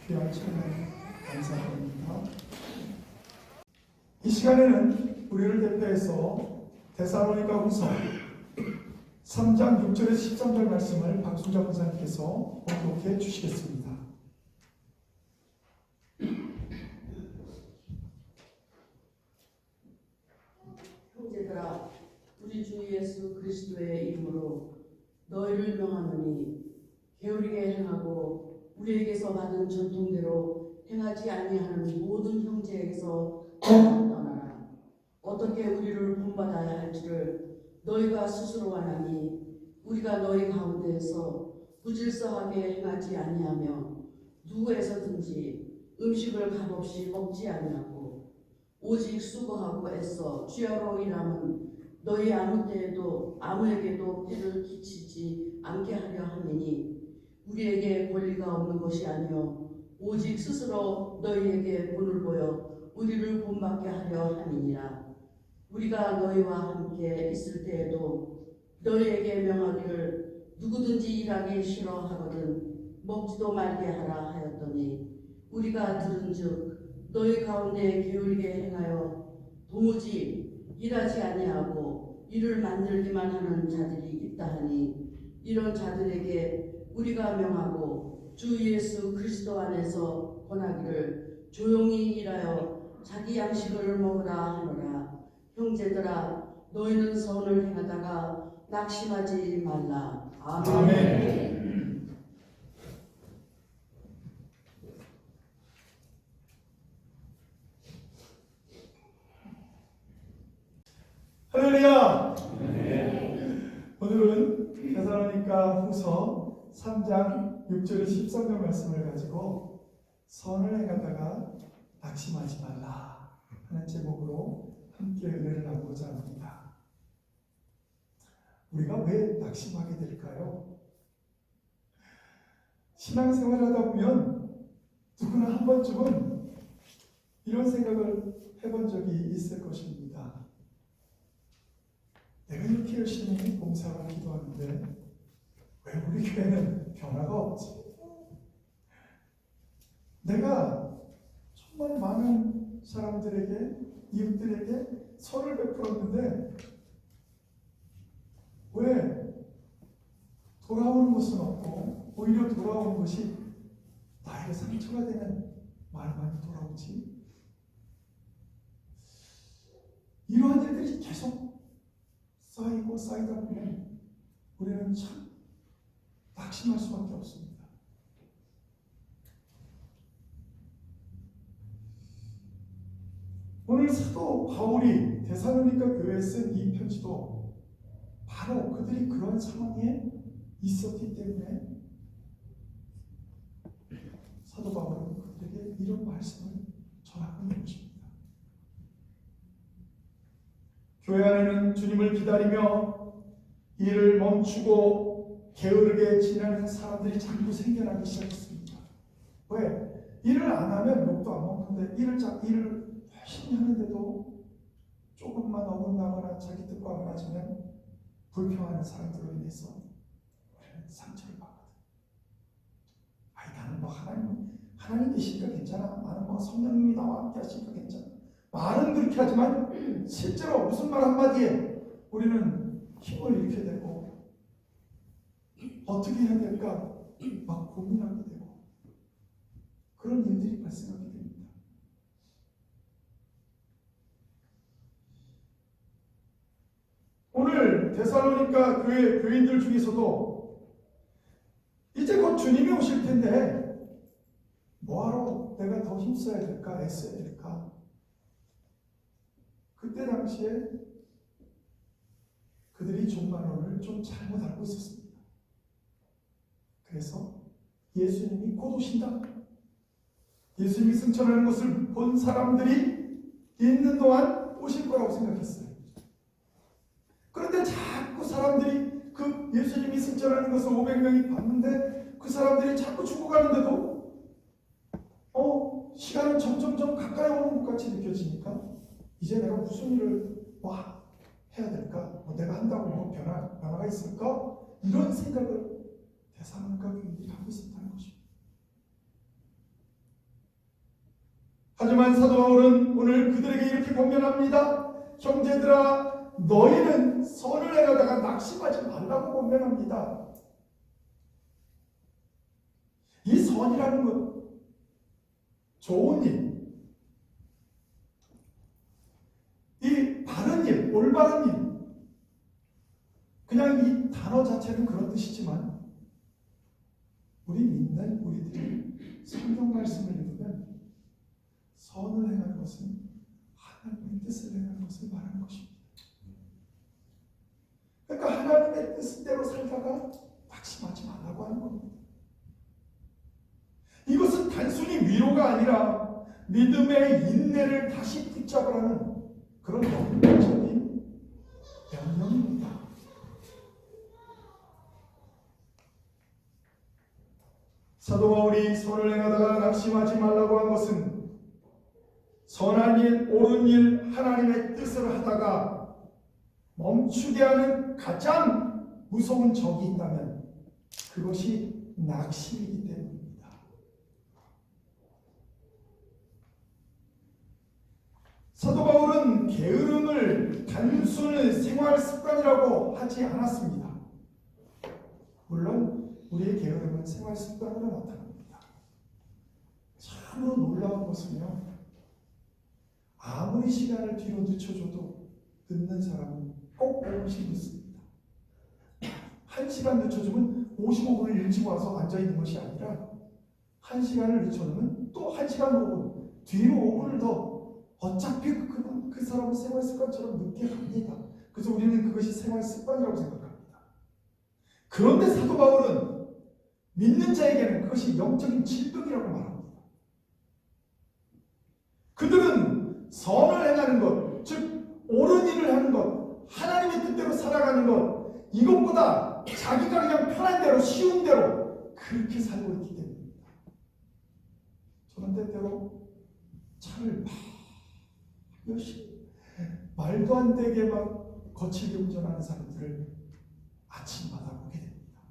귀한 찬양 감사드립니다. 이 시간에는 우리를 대표해서 데살로니가후서 3장 6절에서 13절 말씀을 박순자 권사님께서 봉독해 주시겠습니다. 형제들아, 우리 주 예수 그리스도의 이름으로 너희를 명하노니 게으르게 행하고 우리에게서 받은 전통대로 행하지 아니하는 모든 형제에게서 떠나라. 어떻게 우리를 본받아야 할지를 너희가 스스로 아나니 우리가 너희 가운데에서 부질서하게 행하지 아니하며 누구에서든지 음식을 값없이 먹지 아니하고 오직 수고하고 애써 주야로 일함은 너희 아무 때에도 아무에게도 폐를 끼치지 않게 하려 함이니 우리에게 권리가 없는 것이 아니요 오직 스스로 너희에게 본을 보여 우리를 본받게 하려 함이니라. 우리가 너희와 함께 있을 때에도 너희에게 명하기를 누구든지 일하기 싫어하거든 먹지도 말게 하라 하였더니 우리가 들은즉 너희 가운데 게으르게 행하여 도무지 일하지 아니하고 일을 만들기만 하는 자들이 있다 하니 이런 자들에게 우리가 명하고 주 예수 그리스도 안에서 권하기를 조용히 일하여 자기 양식을 먹으라 하노라. 형제들아, 너희는 선을 행하다가 낙심하지 말라. 아멘. 아멘. 할렐루야. 오늘은 데살로니가후서 3장 6절에서 13절 말씀을 가지고 선을 행하다가 낙심하지 말라 하는 제목으로 함께 은혜를 나누고자 합니다. 우리가 왜 낙심하게 될까요? 신앙생활을 하다 보면 누구나 한 번쯤은 이런 생각을 해본 적이 있을 것입니다. 내가 이렇게 열심히 봉사를 기도하는데 왜 우리 교회는 변화가 없지? 내가 정말 많은 사람들에게, 이웃들에게 선을 베풀었는데 왜 돌아오는 것은 없고 오히려 돌아오는 것이 나에게 상처가 되는 말만이 돌아오지? 이러한 일들이 계속 쌓이고 쌓이다 보면 우리는 참 낙심할 수밖에 없습니다. 오늘 사도 바울이 데살로니가 교회에 쓴 이 편지도 바로 그들이 그런 상황에 있었기 때문에 사도 바울은 그들에게 이런 말씀을 전하고 있는 것입니다. 교회 안에는 주님을 기다리며 일을 멈추고 게으르게 지내는 사람들이 자꾸 생겨나기 시작했습니다. 왜? 일을 안 하면 욕도 안 먹는데 일을 열심히 하는데도 조금만 어긋나거나 자기 뜻과 안 맞으면 불평하는 사람들로 인해서 우리는 상처를 받거든. 아니 나는 뭐 하나님 계시니까 괜찮아. 나는 뭐 성령님이 나와 함께 하시니까 괜찮아. 말은 그렇게 하지만 실제로 무슨 말 한마디에 우리는 힘을 잃게 되고 어떻게 해야 될까 막 고민하게 되고 그런 일들이 발생하게 됩니다. 오늘 데살로니가 교회 교인들 중에서도 이제 곧 주님이 오실 텐데 뭐하러 내가 더 힘써야 될까 애써야 될까. 그때 당시에 그들이 종말론을 좀 잘못 알고 있었습니다. 그래서 예수님이 곧 오신다. 예수님이 승천하는 것을 본 사람들이 있는 동안 오실 거라고 생각했어요. 그런데 자꾸 사람들이 그 예수님이 승천하는 것을 500명이 봤는데 그 사람들이 자꾸 죽어가는데도 시간은 점점점 가까이 오는 것 같이 느껴지니까 이제 내가 무슨 일을 해야 될까? 내가 한다고 뭐 변화가 있을까? 이런 생각을 데살로니가 교인들이 하고 있었다는 것입니다. 하지만 사도 바울은 오늘 그들에게 이렇게 권면합니다. 형제들아, 너희는 선을 행하다가 낙심하지 말라고 권면합니다. 이 선이라는 것, 좋은 일, 이 바른 일, 올바른 일, 그냥 이 단어 자체는 그런 뜻이지만 우리 믿는 우리들이 성경 말씀을 읽으면 선을 행하는 것은 하나님의 뜻을 행하는 것을 말하는 것입니다. 그러니까 하나님의 뜻대로 살다가 낙심하지 말라고 하는 겁니다. 이것은 단순히 위로가 아니라 믿음의 인내를 다시 붙잡으라는 그런 영적인 명령입니다. 사도 바울이 선을 행하다가 낙심하지 말라고 한 것은 선한 일, 옳은 일, 하나님의 뜻을 하다가 멈추게 하는 가장 무서운 적이 있다면 그것이 낙심이기 때문입니다. 사도 바울은 게으름을 단순히 생활 습관이라고 하지 않았습니다. 물론 우리의 게으름은 생활 습관으로 나타납니다. 참으로 놀라운 것은요, 아무리 시간을 뒤로 늦춰줘도 늦는 사람은 꼭 5분씩 늦습니다. 1시간 늦춰주면 55분을 일찍 와서 앉아있는 것이 아니라 1시간을 늦춰놓으면 또 1시간 5분 뒤로 5분을 더 어차피 그 사람은 생활 습관처럼 늦게 갑니다. 그래서 우리는 그것이 생활 습관이라고 생각합니다. 그런데 사도 바울은 믿는 자에게는 그것이 영적인 질병이라고 말합니다. 그들은 선을 행하는 것, 즉 옳은 일을 하는 것, 하나님의 뜻대로 살아가는 것, 이것보다 자기가 그냥 편한 대로 쉬운 대로 그렇게 살고 있기 때문입니다. 저는 때때로 차를 막 열심히 말도 안 되게 막 거칠게 운전하는 사람들을 아침마다 보게 됩니다.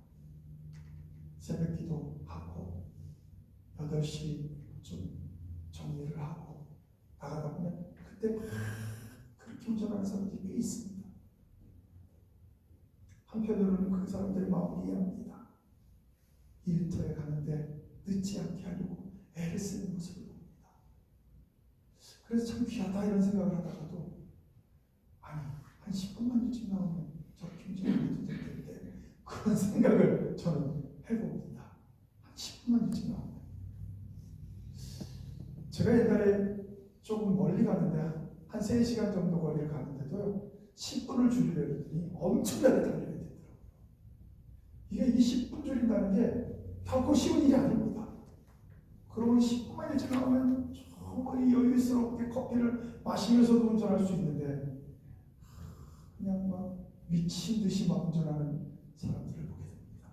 새벽 기도하고 8시쯤 정리를 하고 나가다 보면 그때 막 그렇게 운전하는 사람들이 꽤 있습니다. 한편으로는 그 사람들의 마음을 이해합니다. 일터에 가는데 늦지 않게 하려고 애를 쓰는 모습을 봅니다. 그래서 참 귀하다 이런 생각을 하다가도 아니 한 10분만 일찍 나오면 저 김정은도 될 텐데 그런 생각을 저는 해봅니다. 한 10분만 일찍 나오면 제가 옛날에 조금 멀리 가는데 한 3시간 정도 거리를 가는데도 10분을 줄이려고 했더니 엄청나게 달려야 되더라고요. 이게 이 10분 줄인다는 게 결코 쉬운 일이 아닙니다. 그러면 10분만 일찍 나오면 정말 여유스럽게 커피를 마시면서도 운전할 수 있는데 그냥 막 미친 듯이 막 운전하는 사람들을 보게 됩니다.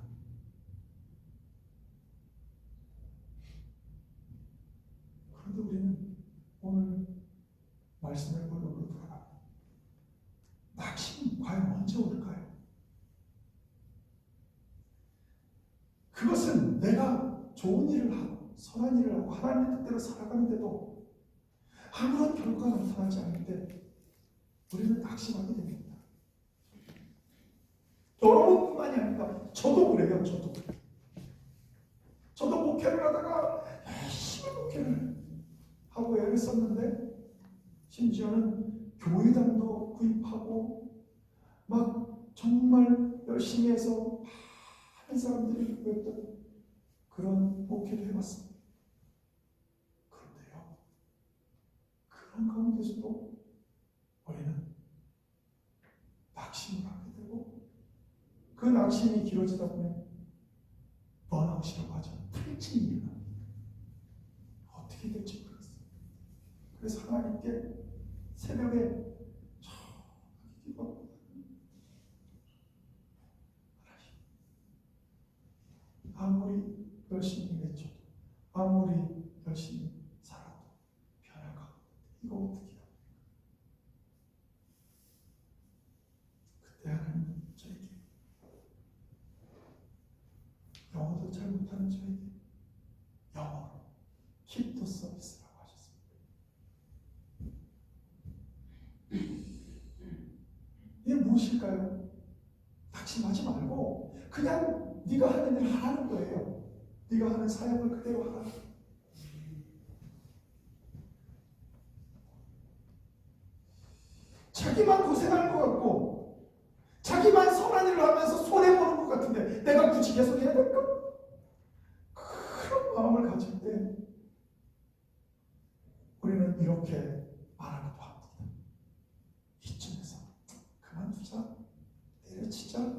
그런데 우리는 오늘 말씀의 본론으로 돌아갑니다. 낙심은 과연 언제 올까요? 그것은 내가 좋은 일을 하고 선한 일을 하고 하나님의 뜻대로 살아가는데도 아무런 결과가 나타나지 않을 때 우리는 낙심하게 됩니다. 여러분뿐만이 아니라 저도 그래요. 저도 목회를 하다가 열심히 목회를 하고 애를 썼는데 심지어는 교회당도 구입하고 막 정말 열심히 해서 많은 사람들이 모였던 그런 목회를 해봤습니다. 그런데요, 그런 가운데서도 우리는 낙심을 하게 되고 그 낙심이 길어지다 보면 번아웃이라고 하죠. 탈진이 일어납니다. 어떻게 될지 모르겠어요. 그래서 하나님께 새벽에 기도하고 아무리 열심히 외쳐도 아무리 열심히 살아도 변화가 이거 어떻게 해요? 그때 하나님은 저에게 영어도 잘 못하는 저에게 영어로 킵더 서비스라고 하셨습니다. 무엇일까요? 낙심하지 말고 그냥 네가 하는 일 하라는 거예요. 네가 하는 사역을 그대로 하라. 자기만 고생할 것 같고 자기만 선한 일을 하면서 손해보는 것 같은데 내가 굳이 계속 해야 될까? 그런 마음을 가질 때 우리는 이렇게 말하기도 합니다. 이쯤에서 그만두자, 내려치자,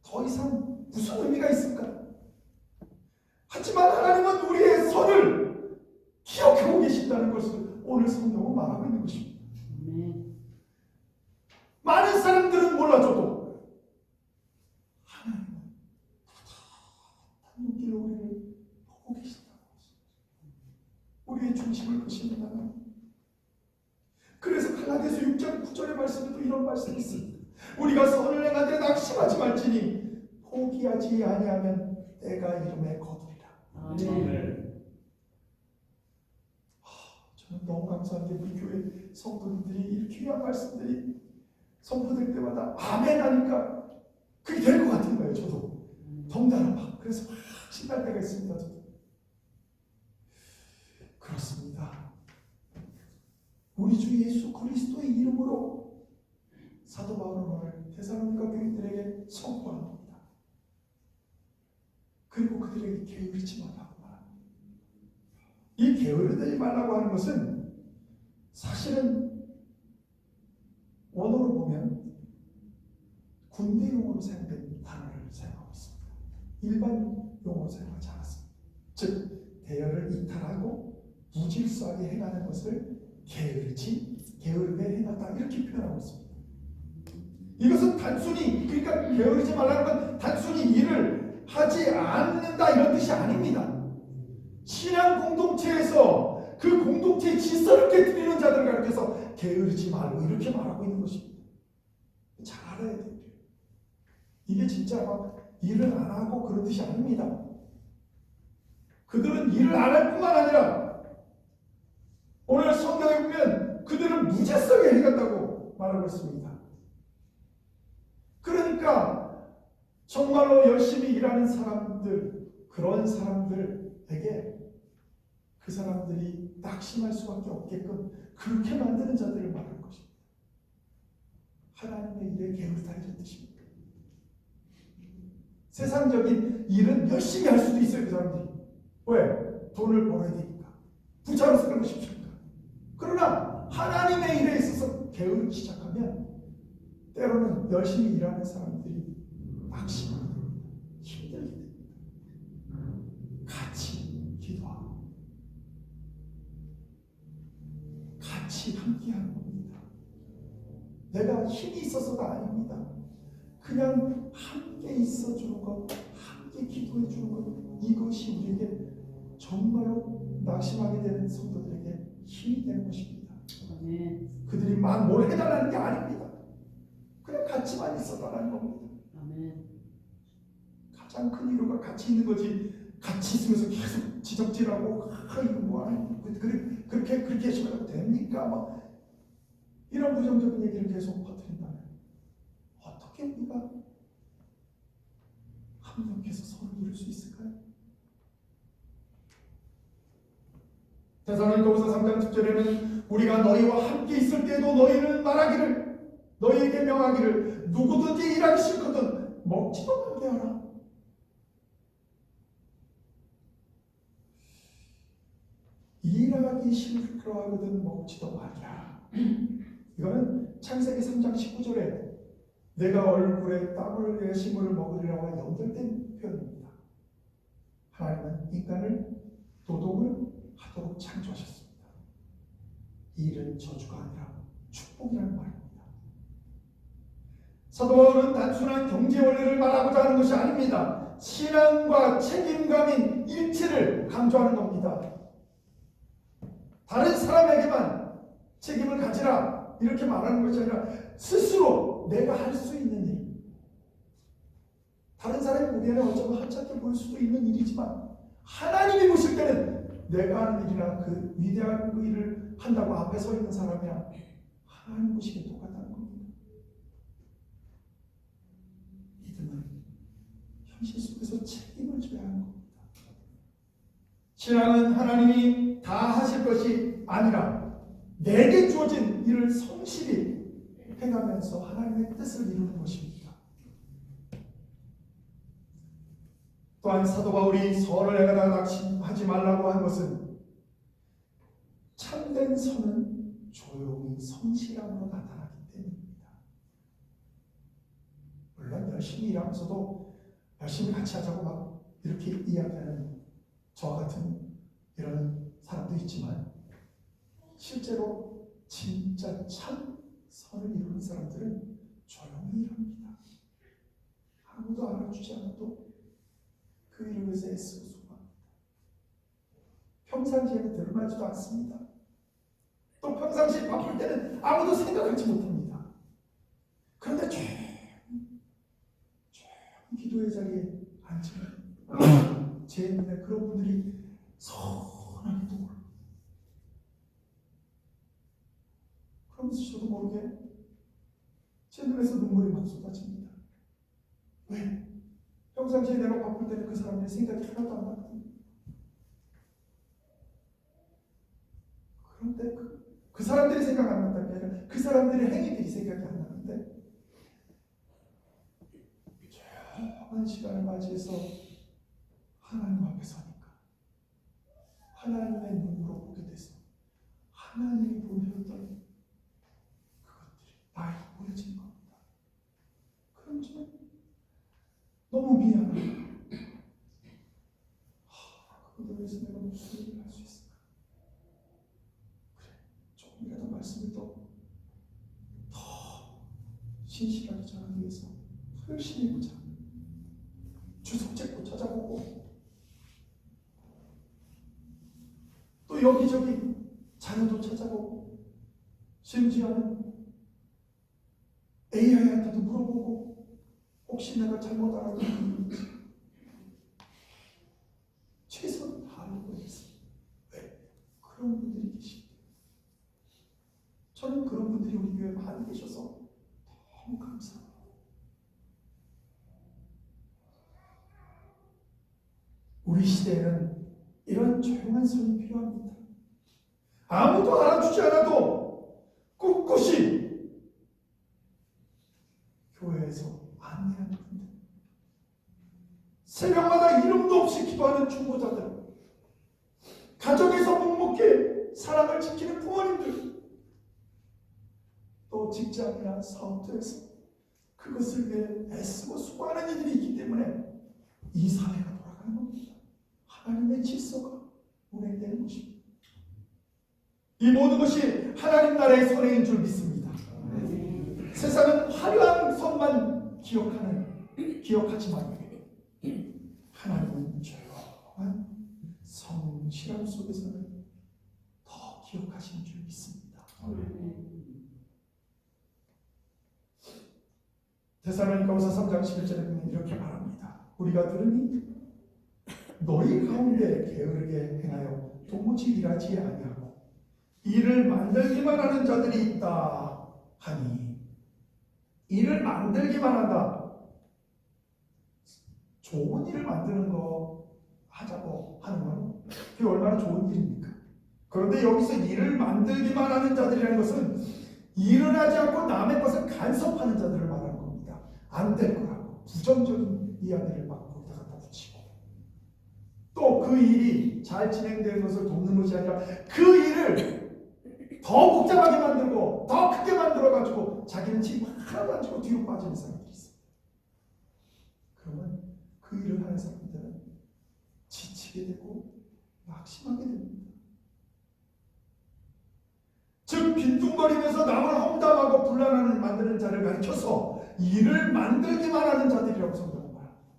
더 이상 무슨 의미가 있을까? 하지만 하나님은 우리의 선을 기억하고 계신다는 것을 오늘 성경은 말하고 있는 것입니다. 많은 사람들은 몰라줘도 하나님은 따뜻한 눈길로 우리를 보고 계신다는 것입니다. 우리의 중심을 보시는 하나님. 그래서 갈라디아서 6장 9절의 말씀에도 이런 말씀이 있습니다. 우리가 선을 행하되 낙심하지 말지니 포기하지 아니하면 때가 이름에 거두리라. 아멘. 저는 너무 감사한 게 우리 교회 성도님들이 이렇게 귀한 말씀들이 선포될 때마다 아멘 하니까 그게 될 것 같은 거예요. 저도 덩달아 막 그래서 막 신날 때가 있습니다. 저도. 그렇습니다. 우리 주 예수 그리스도의 이름으로 사도 바울은 오늘 데살로니가 교인들에게 선포합니다. 그리고 그들에게 게으르지 말라고 말합니다. 이 게으르지 말라고 하는 것은 사실은 원어로 보면 군대용어로 사용된 단어를 사용하고 있습니다. 일반 용어로 사용하지 않았습니다. 즉 대열을 이탈하고 무질서하게 행하는 것을 게으르게 행하다 이렇게 표현하고 있습니다. 이것은 단순히 그러니까 게으르지 말라는 건 단순히 일을 하지 않는다 이런 뜻이 아닙니다. 신앙 공동체에서 그 공동체의 질서를 깨뜨리는 자들을 가르쳐서 게으르지 말고 이렇게 말하고 있는 것입니다. 잘 알아야 돼요. 이게 진짜 막 일을 안 하고 그런 뜻이 아닙니다. 그들은 일을 안 할 뿐만 아니라 오늘 성경에 보면 그들은 무질서하게 행했다고 말하고 있습니다. 그러니까 정말로 열심히 일하는 사람들, 그런 사람들에게 그 사람들이 낙심할 수밖에 없게끔 그렇게 만드는 자들을 말하는 것입니다. 하나님의 일에 게으르다 이런 뜻입니다. 세상적인 일은 열심히 할 수도 있어요. 그 사람들이. 왜? 돈을 벌어야 되니까. 부자로 살고 싶으니까. 그러나 하나님의 일에 있어서 게으르기 시작하면 때로는 열심히 일하는 사람들이 낙심하게 됩니다. 힘들게 됩니다. 같이 기도하고 같이 함께하는 겁니다. 내가 힘이 있어서가 아닙니다. 그냥 함께 있어주는 것, 함께 기도해주는 것, 이것이 우리에게 정말로 낙심하게 되는 성도들에게 힘이 되는 것입니다. 아멘. 그들이 막 뭘 해달라는 게 아닙니다. 그냥 같이만 있어달라는 겁니다. 아멘. 가장 큰 이유가 같이 있는 거지. 같이 있으면서 계속 지적질하고 이거 뭐 아니 그렇게 하시면 됩니까? 막 이런 부정적인 얘기를 계속 퍼뜨린다면 어떻게 우리가 합력해서 서로 이룰 수 있을까요? 데살로니가후서 3장 10절에는 우리가 너희와 함께 있을 때도 너희는 말하기를 너희에게 명하기를 누구든지 일하기 싫거든 먹지도 말게 하라. 일하기 싫어하거든 먹지도 말게 하라. 이거는 창세기 3장 19절에 내가 얼굴에 땀을 흘려 식물을 먹으리라와 연결된 표현입니다. 하나님은 인간을 노동을 하도록 창조하셨습니다. 일은 저주가 아니라 축복이라는 말입니다. 사도 바울은 단순한 경제 원리를 말하고자 하는 것이 아닙니다. 신앙과 책임감인 일치를 강조하는 겁니다. 다른 사람에게만 책임을 가지라 이렇게 말하는 것이 아니라 스스로 내가 할 수 있는 일, 다른 사람이 보기에는 어쩌면 하찮게 보일 수도 있는 일이지만 하나님이 보실 때는 내가 하는 일이나 그 위대한 그 일을 한다고 앞에 서 있는 사람이랑 하나님 보시기에 똑같다는 겁니다. 현실 속에서 책임을 져야 하는 겁니다. 신앙은 하나님이 다 하실 것이 아니라 내게 주어진 일을 성실히 행하면서 하나님의 뜻을 이루는 것입니다. 또한 사도 바울이 선을 행하다 낙심하지 말라고 한 것은 참된 선은 조용히 성실함으로 나타나기 때문입니다. 물론 열심히 일하면서도 열심히 같이 하자고 막 이렇게 이야기하는 저와 같은 이런 사람도 있지만 실제로 진짜 참 선을 이루는 사람들은 조용히 일합니다. 아무도 알아주지 않아도 그 일을 위해서 애쓰고 수고합니다. 평상시에는 드러나지도 않습니다. 또 평상시에 바쁠 때는 아무도 생각하지 못합니다. 그런데 조용히 기도의 자리에 앉으면 제 눈에 그런 분들이 선하게 떠오르고 그러면서 저도 모르게 제 눈에서 눈물이 막 쏟아집니다. 왜? 평상시에 내가 바쁠 때는 그 사람들의 생각이 하나도 안 나거든요. 그런데 그 사람들이 생각 안 난다는 게 아니라 그 사람들의 행위들이 생각이 안 나는데 조용한 시간을 맞이해서 하나님 앞에 서니까 하나님의 눈으로 보게 돼서 하나님이 보여줬던 그것들이 나에게 보여진 겁니다. 그럼 저는 너무 미안해요. 그거에 대해서 내가 무슨 일을 할 수 있을까? 그래, 조금이라도 말씀을 더 신실하게 전하기 위해서 열심히 보자. 주석책도 찾아보고 또 여기저기 자료도 찾아보고 심지어는 AI한테도 물어보고 혹시 내가 잘못 알았던 게 있는지 최선을 다하려고 했습니다. 왜? 그런 분들이 계십니다. 저는 그런 분들이 우리 교회에 많이 계셔서 너무 감사합니다. 우리 시대에는 이런 조용한 선이 필요합니다. 아무도 알아주지 않아도 꿋꿋이 교회에서 안내하는 분들, 새벽마다 이름도 없이 기도하는 중보자들, 가정에서 묵묵히 사랑을 지키는 부모님들, 또 직장이나 사업터에서 그것을 위해 애쓰고 수고하는 이들이 있기 때문에 이 사회가 돌아가는 겁니다. 하나님의 질서가 운행되는 것입니다. 이 모든 것이 하나님 나라의 선행인 줄 믿습니다. 세상은 화려한 선만 기억하지만 하나님은 조용한 성실함 속에서는 더 기억하시는 줄 믿습니다. 데살로니가후서 3장 11절에 보면 이렇게 말합니다. 우리가 들으니 너희 가운데 게으르게 행하여 도무지 일하지 아니하고 일을 만들기만 하는 자들이 있다 하니, 일을 만들기만 한다. 좋은 일을 만드는 거 하자고 하는 건 그게 얼마나 좋은 일입니까? 그런데 여기서 일을 만들기만 하는 자들이라는 것은 일을 하지 않고 남의 것을 간섭하는 자들을 말하는 겁니다. 안 될 거라고 부정적인 이야기를 막 거기다 갖다 붙이고, 또 그 일이 잘 진행되는 것을 돕는 것이 아니라 그 일을 더 복잡하게 만들고 더 크게 만들어가지고 자기는 지금 하나도 안 지고 뒤로 빠지는 사람들이 있어요. 그러면 그 일을 하는 사람들은 지치게 되고 낙심하게 됩니다. 즉 빈둥거리면서 남을 험담하고 분란하는 만드는 자를 가리켜서 일을 만들기만 하는 자들이라고 성경은 말합니다.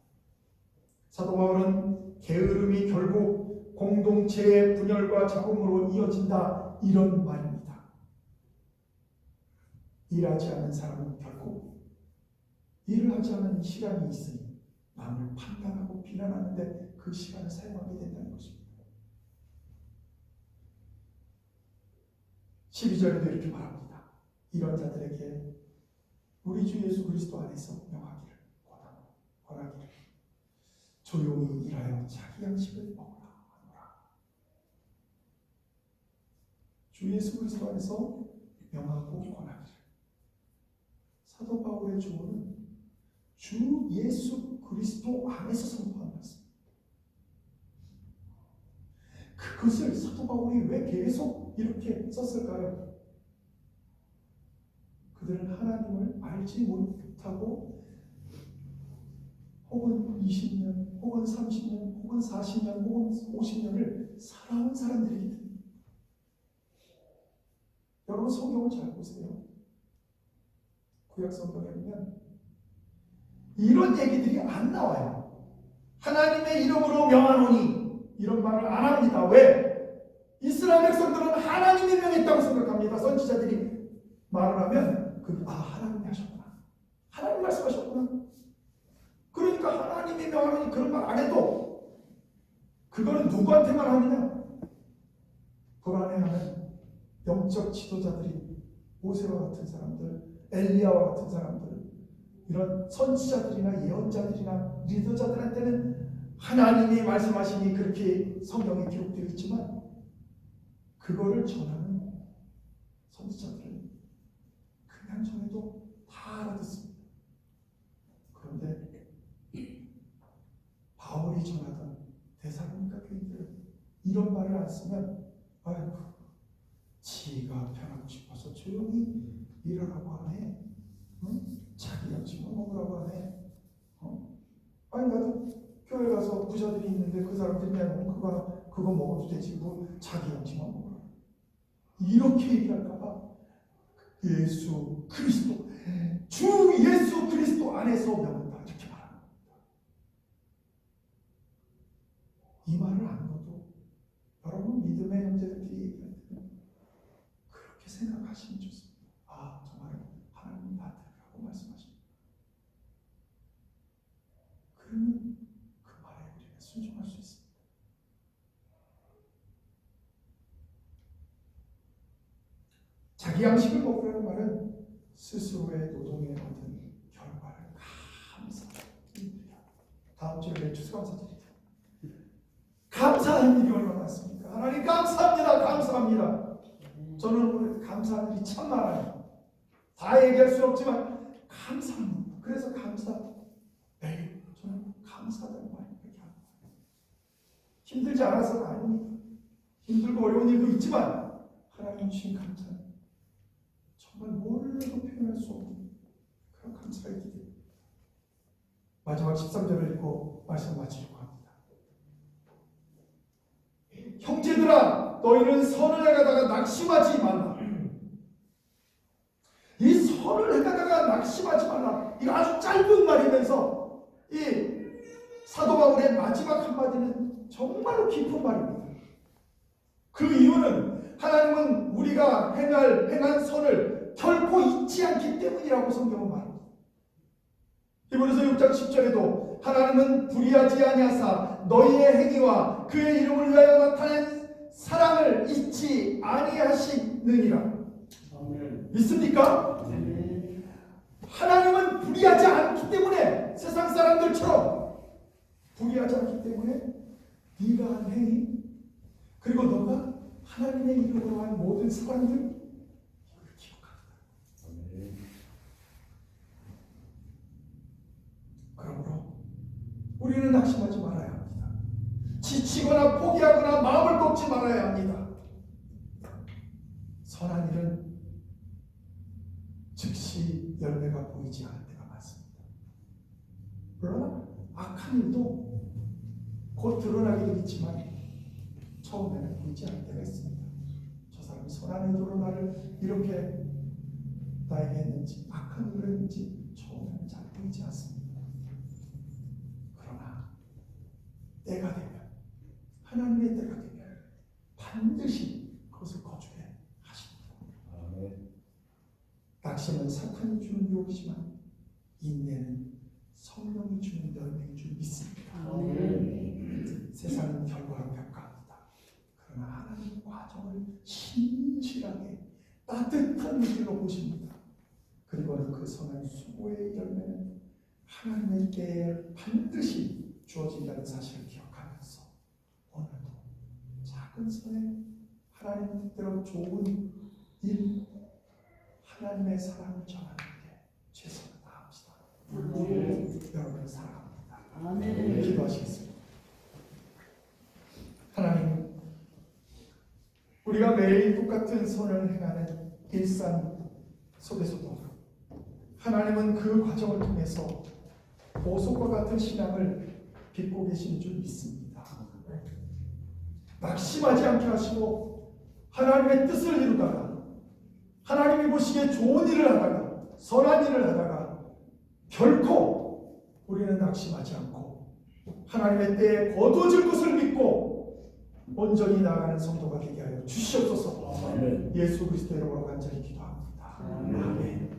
사도 바울은 게으름이 결국 공동체의 분열과 잡음으로 이어진다, 이런 말입니다. 일하지 않는 사람은 결국 일을 하지 않는 시간이 있으니 남을 판단하고 비난하는데 그 시간을 사용하게 된다는 것입니다. 12절에도 이렇게 말합니다. 이런 자들에게 우리 주 예수 그리스도 안에서 명하기를 권하기를 조용히 일하여 자기 양식을 먹으라 하노라. 주 예수 그리스도 안에서 명하고 권하기를. 사도 바울의 주어는 주 예수 그리스도 안에서 선포한 말씀. 그것을 사도 바울이 왜 계속 이렇게 썼을까요? 그들은 하나님을 알지 못하고 혹은 20년, 혹은 30년, 혹은 40년, 혹은 50년을 살아온 사람들이기 때문에. 여러분 성경을 잘 보세요. 구약 성경에 보면 이런 얘기들이 안 나와요. 하나님의 이름으로 명하노니 이런 말을 안 합니다. 왜? 이스라엘 백성들은 하나님이 명했다고 생각합니다. 선지자들이 말을 하면 하나님이 하셨구나. 하나님 말씀하셨구나. 그러니까 하나님이 명하노니 그런 말 안 해도 그거는 누구한테만 하느냐? 불안해하는 영적 지도자들이 모세와 같은 사람들, 엘리야와 같은 사람들, 이런 선지자들이나 예언자들이나 리더자들한테는 하나님이 말씀하시니 그렇게 성경에 기록되어 있지만 그거를 전하는 선지자들은 그냥 전해도 다 알아듣습니다. 그런데 바울이 전하던 데살로니가 교인들은 이런 말을 안 쓰면 아이고 지가 편하고 싶어서 조용히 일하라고 하네. 자기 양식만 먹으라고 하네. 아니 나도 교회 가서 부자들이 있는데 그 사람들이 내놓으면 그거 먹어도 되지 뭐 자기 양식만 먹으라. 이렇게 얘기할까봐 예수 그리스도 주 예수 그리스도 안에서 명한다 이렇게 말하는 겁니다. 이 말을 안 넣어도 여러분 믿음의 형제들끼리 얘기할 때는 그렇게 생각하시면 좋습니다. 저 말은 하나님 나한테라고 말씀하십니다. 그러면 그 말에 우리가 순종할 수 있습니다. 자기 양식을 먹으라는 말은 스스로의 노동에 얻은 결과를 감사합니다. 다음 주에 내 추수감사드립니다. 감사한 일이 얼마나 많습니까? 하나님 감사합니다. 감사합니다. 저는 오늘 감사한 일이 참 많아요. 다 얘기할 수 없지만 감사합니다. 그래서 매일 저는 감사하다는 말을 그렇게 합니다. 힘들지 않아서가 아닙니다. 힘들고 어려운 일도 있지만 하나님 주신 감사는 정말 뭘로도 표현할 수 없는 그런 감사가 있기 때문에 마지막 13절을 읽고 말씀 마치려고 합니다. 형제들아 너희는 선을 행하다가 낙심하지 말라. 이 선을 행하다가 낙심하지 말라. 이거 아주 짧은 말이면서 이 사도 바울의 마지막 한마디는 정말로 깊은 말입니다. 그 이유는 하나님은 우리가 행한 선을 결코 잊지 않기 때문이라고 성경은 말합니다. 히브리서 6장 10절에도 하나님은 불의하지 아니하사 너희의 행위와 그의 이름을 위하여 나타낸 사랑을 잊지 아니하시느니라. 믿습니까? 하나님은 불의하지 않기 때문에 세상 사람들처럼 불의하지 않기 때문에 네가 한 행위 그리고 너가 하나님의 이름으로 한 모든 사랑들 이걸 기억한다. 그러므로 우리는 낙심하지 말아야 합니다. 지치거나 포기하거나 마음을 꺾지 말아야 합니다. 선한 일은 즉시 열매가 보이지 않을 때가 많습니다. 물론 악한 일도 곧 드러나게 되겠지만 처음에는 보이지 않을 때가 있습니다. 저 사람이 선한 의도로 나를 이렇게 나에게 했는지 악한 일을 했는지 처음에는 잘 보이지 않습니다. 그러나 때가 되면 하나님의 때가 되면 반드시 그것을 거두게 하십니다. 낙심은 사탄이 주는 유혹이지만 인내는 성령이 주는 열매인 줄 믿습니다. 세상은 결과로 평가합니다. 그러나 하나님의 과정을 신실하게 따뜻한 눈으로 보십니다. 그리고는 그 선한 수고의 열매는 하나님의 때에 반드시 주어진다는 사실을 기억하면서 오늘도 작은 손에 하나님 뜻대로 좋은 일, 하나님의 사랑을 전하는데 최선을 다합시다. 여러분을 사랑합니다. 아멘. 기도하시겠습니다. 하나님, 우리가 매일 똑같은 선을 행하는 일상 속에서도 하나님은 그 과정을 통해서 보석과 같은 신앙을 빚고 계신 줄 믿습니다. 낙심하지 않게 하시고 하나님의 뜻을 이루다가 하나님이 보시기에 좋은 일을 하다가 선한 일을 하다가 결코 우리는 낙심하지 않고 하나님의 때에 거두어질 것을 믿고 온전히 나아가는 성도가 되게 하여 주시옵소서. 예수 그리스도의 이름으로 간절히 기도합니다.